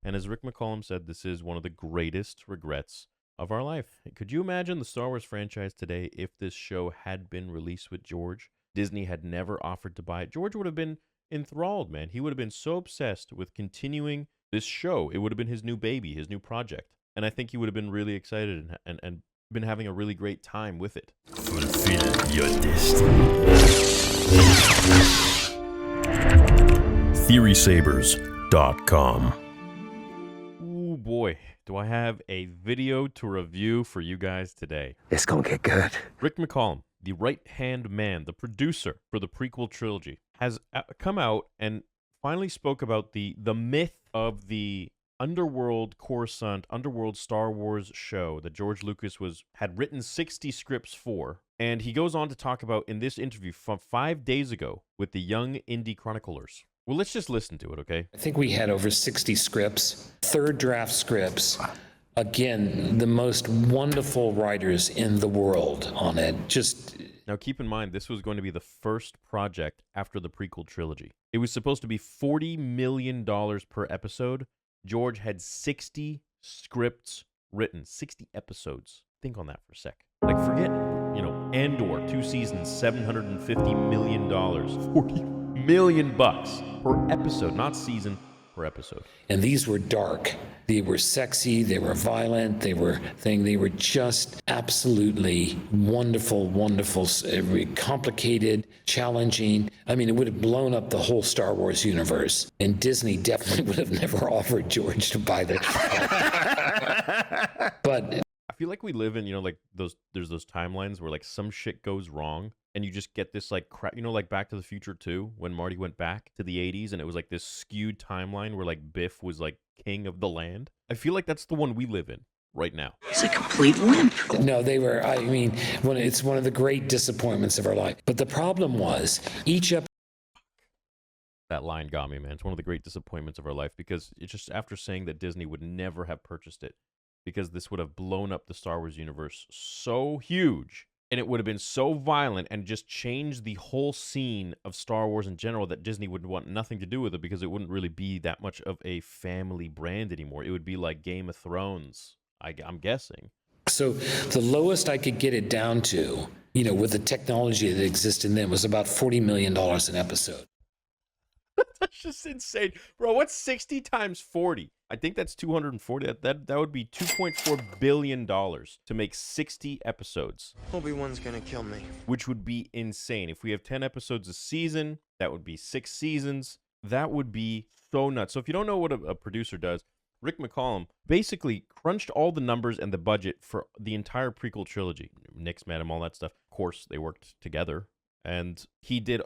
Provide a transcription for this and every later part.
And as Rick McCollum said, this is one of the greatest regrets of our life. Could you imagine the Star Wars franchise today if this show had been released with George? Disney had never offered to buy it. George would have been enthralled, man. He would have been so obsessed with continuing this show. It would have been his new baby, his new project. And I think he would have been really excited and been having a really great time with it. Fulfill your destiny. TheorySabers.com. Ooh boy, do I have a video to review for you guys today. It's gonna get good. Rick McCollum, the right-hand man, the producer for the prequel trilogy, has come out and finally spoke about the myth of the Underworld Coruscant, Underworld Star Wars show that George Lucas had written 60 scripts for. And he goes on to talk about in this interview from 5 days ago with the young Indy chroniclers. Well, let's just listen to it, okay? I think we had over 60 scripts, third draft scripts. Again, the most wonderful writers in the world on it. Now, keep in mind, this was going to be the first project after the prequel trilogy. It was supposed to be $40 million per episode. George had 60 scripts written, 60 episodes. Think on that for a sec. Like, forget, Andor, 2 seasons, $750 million, $40 million per episode, not season, per episode. And these were dark. They were sexy. They were violent. They were just absolutely wonderful, complicated, challenging. I mean, it would have blown up the whole Star Wars universe. And Disney definitely would have never offered George to buy that. But I feel like we live in, there's those timelines where like some shit goes wrong and you just get this like crap, like Back to the Future 2 when Marty went back to the 80s and it was like this skewed timeline where like Biff was like king of the land. I feel like that's the one we live in right now. He's a complete wimp. No, it's one of the great disappointments of our life. But the problem was each episode. That line got me, man. It's one of the great disappointments of our life because it's just after saying that Disney would never have purchased it because this would have blown up the Star Wars universe so huge and it would have been so violent and just changed the whole scene of Star Wars in general that Disney would want nothing to do with it because it wouldn't really be that much of a family brand anymore. It would be like Game of Thrones, I'm guessing. So the lowest I could get it down to, with the technology that existed then, was about $40 million an episode. That's just insane. Bro, what's 60 times 40? I think that's 240. That would be $2.4 billion to make 60 episodes. Obi-Wan's gonna kill me. Which would be insane. If we have 10 episodes a season, that would be 6 seasons. That would be so nuts. So if you don't know what a producer does, Rick McCollum basically crunched all the numbers and the budget for the entire prequel trilogy. Nick's met him, all that stuff. Of course, they worked together. And he did,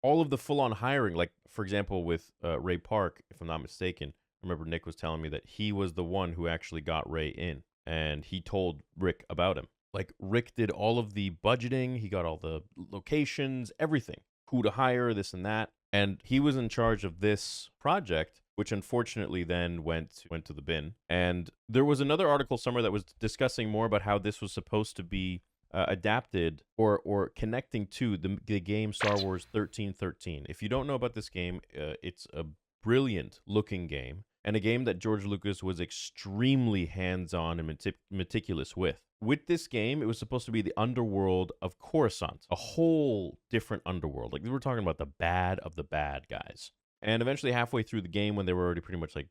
all of the full-on hiring. Like, for example, with Ray Park, if I'm not mistaken, I remember Nick was telling me that he was the one who actually got Ray in. And he told Rick about him. Like, Rick did all of the budgeting. He got all the locations, everything. Who to hire, this and that. And he was in charge of this project, which unfortunately then went to the bin. And there was another article somewhere that was discussing more about how this was supposed to be adapted or connecting to the game Star Wars 1313. If you don't know about this game, it's a brilliant looking game and a game that George Lucas was extremely hands-on and meticulous with. With this game, it was supposed to be the underworld of Coruscant, a whole different underworld. Like, we were talking about the bad of the bad guys. And eventually, halfway through the game, when they were already pretty much like,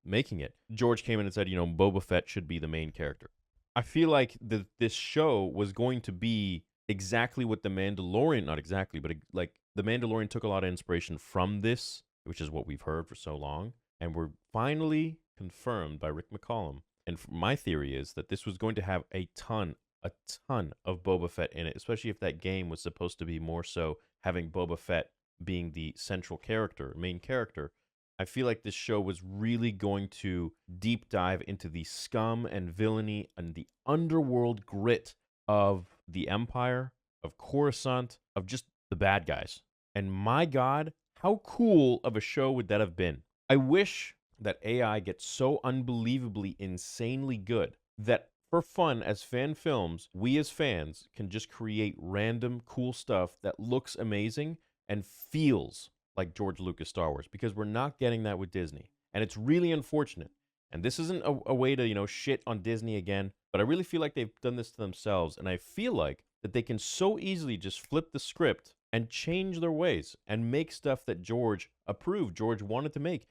making it, George came in and said, Boba Fett should be the main character. I feel like this show was going to be exactly what The Mandalorian, not exactly, but like The Mandalorian took a lot of inspiration from this, which is what we've heard for so long. And we're finally confirmed by Rick McCollum. And my theory is that this was going to have a ton of Boba Fett in it, especially if that game was supposed to be more so having Boba Fett being the central character, main character. I feel like this show was really going to deep dive into the scum and villainy and the underworld grit of the Empire, of Coruscant, of just the bad guys. And my God, how cool of a show would that have been? I wish that AI gets so unbelievably, insanely good that for fun as fan films, we as fans can just create random cool stuff that looks amazing and feels like George Lucas Star Wars, because we're not getting that with Disney. And it's really unfortunate And this isn't a way to, shit on Disney again, but I really feel like they've done this to themselves. And I feel like that they can so easily just flip the script and change their ways and make stuff that George approved, George wanted to make.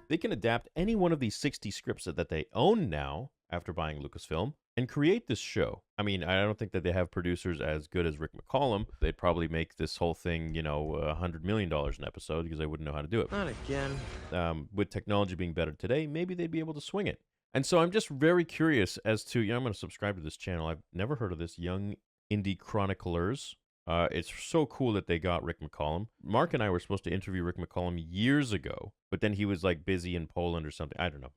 They can adapt any one of these 60 scripts that they own now after buying Lucasfilm and create this show. I mean, I don't think that they have producers as good as Rick McCollum. They'd probably make this whole thing, $100 million an episode because they wouldn't know how to do it. Not again. With technology being better today, maybe they'd be able to swing it. And so I'm just very curious as to, I'm going to subscribe to this channel. I've never heard of this, Young Indy Chroniclers. It's so cool that they got Rick McCollum. Mark and I were supposed to interview Rick McCollum years ago, but then he was like busy in Poland or something. I don't know.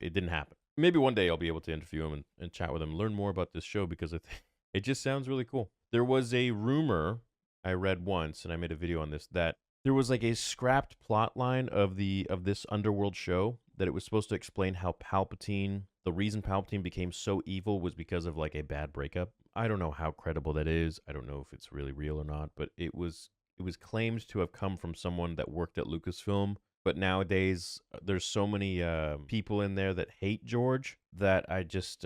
It didn't happen. Maybe one day I'll be able to interview him and chat with him, learn more about this show because it just sounds really cool. There was a rumor I read once, and I made a video on this, that there was like a scrapped plot line of this Underworld show, that it was supposed to explain how the reason Palpatine became so evil was because of like a bad breakup. I don't know how credible that is. I don't know if it's really real or not, but it was claimed to have come from someone that worked at Lucasfilm. But nowadays, there's so many people in there that hate George that I just,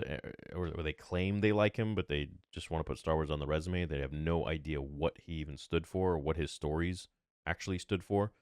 or they claim they like him, but they just want to put Star Wars on the resume. They have no idea what he even stood for or what his stories actually stood for.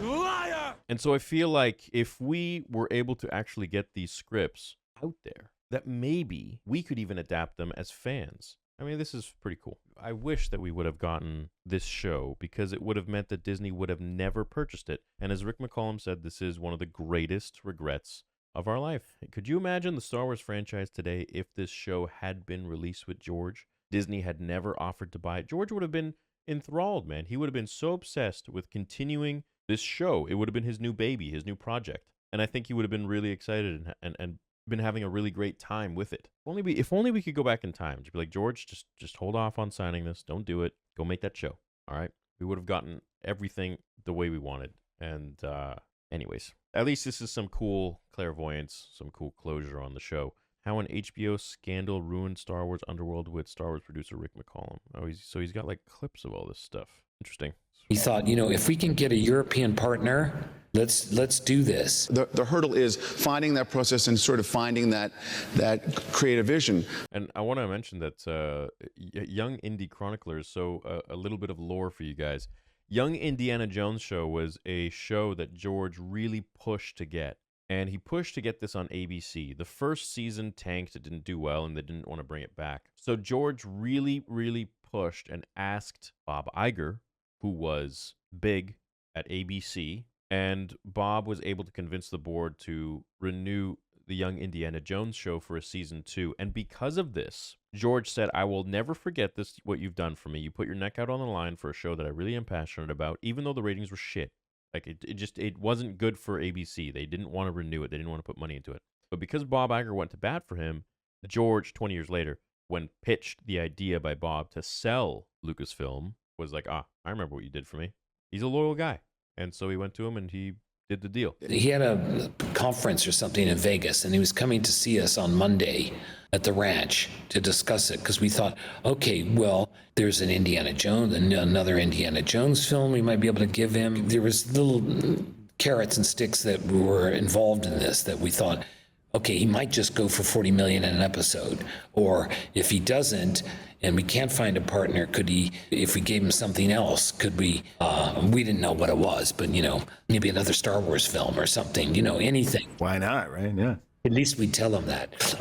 Liar! And so I feel like if we were able to actually get these scripts out there, that maybe we could even adapt them as fans. I mean, this is pretty cool. I wish that we would have gotten this show because it would have meant that Disney would have never purchased it. And as Rick McCollum said, this is one of the greatest regrets of our life. Could you imagine the Star Wars franchise today if this show had been released with George? Disney had never offered to buy it. George would have been enthralled, man. He would have been so obsessed with continuing this show. It would have been his new baby, his new project. And I think he would have been really excited and been having a really great time with it. If only we could go back in time to be like, George, just hold off on signing this. Don't do it. Go make that show. All right. We would have gotten everything the way we wanted. And anyways, at least this is some cool clairvoyance, some cool closure on the show. How an HBO scandal ruined Star Wars Underworld with Star Wars producer Rick McCollum. Oh, he's got like clips of all this stuff. Interesting. He thought, if we can get a European partner, let's do this. The hurdle is finding that process and sort of finding that creative vision. And I want to mention that Young Indy Chroniclers, so a little bit of lore for you guys. Young Indiana Jones show was a show that George really pushed to get. And he pushed to get this on ABC. The first season tanked, it didn't do well, and they didn't want to bring it back. So George really, really pushed and asked Bob Iger, who was big at ABC, and Bob was able to convince the board to renew the Young Indiana Jones show for a season 2. And because of this, George said, I will never forget this, what you've done for me. You put your neck out on the line for a show that I really am passionate about, even though the ratings were shit. Like, it wasn't good for ABC. They didn't want to renew it. They didn't want to put money into it. But because Bob Iger went to bat for him, George, 20 years later, when pitched the idea by Bob to sell Lucasfilm, was like, I remember what you did for me. He's a loyal guy. And so he went to him and he did the deal. He had a conference or something in Vegas, and he was coming to see us on Monday at the ranch to discuss it, because we thought, okay, well, there's an Indiana Jones, another Indiana Jones film we might be able to give him. There was little carrots and sticks that were involved in this that we thought, okay, he might just go for $40 million in an episode. Or if he doesn't, and we can't find a partner, could he, if we gave him something else, could we didn't know what it was, but, maybe another Star Wars film or something, anything. Why not, right? Yeah. At least we tell him that.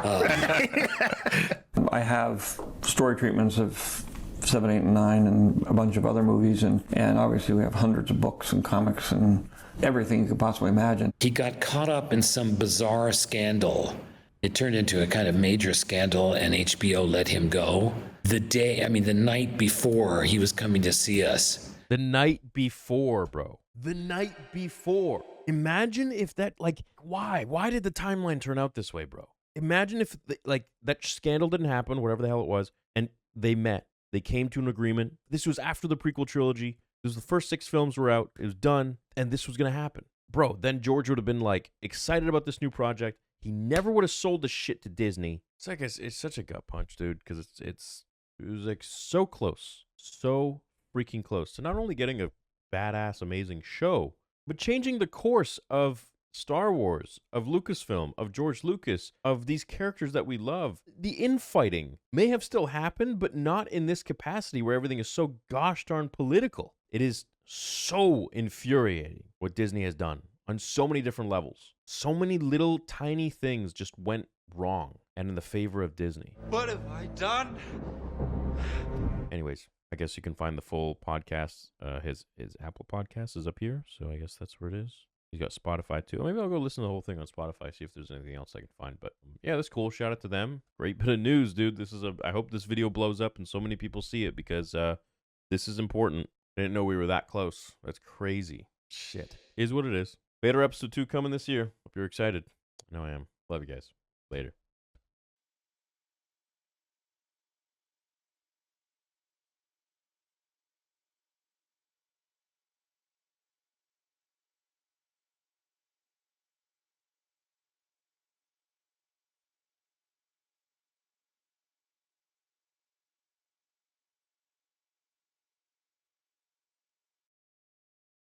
I have story treatments of 7, 8, and 9 and a bunch of other movies, and obviously we have hundreds of books and comics and everything you could possibly imagine. He got caught up in some bizarre scandal. It turned into a kind of major scandal, and HBO let him go. The night before he was coming to see us. The night before, bro. The night before. Imagine if that, why? Why did the timeline turn out this way, bro? Imagine if, that scandal didn't happen, whatever the hell it was, and they met. They came to an agreement. This was after the prequel trilogy. This was the first 6 films were out. It was done, and this was going to happen. Bro, then George would have been, excited about this new project. He never would have sold the shit to Disney. It's such a gut punch, dude, because it was, so close. So freaking close to not only getting a badass, amazing show, but changing the course of Star Wars, of Lucasfilm, of George Lucas, of these characters that we love. The infighting may have still happened, but not in this capacity where everything is so gosh darn political. It is so infuriating what Disney has done on so many different levels. So many little tiny things just went wrong and in the favor of Disney. What have I done? Anyways, I guess you can find the full podcast. His Apple podcast is up here, so I guess that's where it is. He's got Spotify too. Maybe I'll go listen to the whole thing on Spotify, see if there's anything else I can find. But yeah, that's cool. Shout out to them. Great bit of news, dude. I hope this video blows up and so many people see it because this is important. I didn't know we were that close. That's crazy. Shit. Is what it is. Vader episode 2 coming this year. Hope you're excited. I know I am. Love you guys. Later.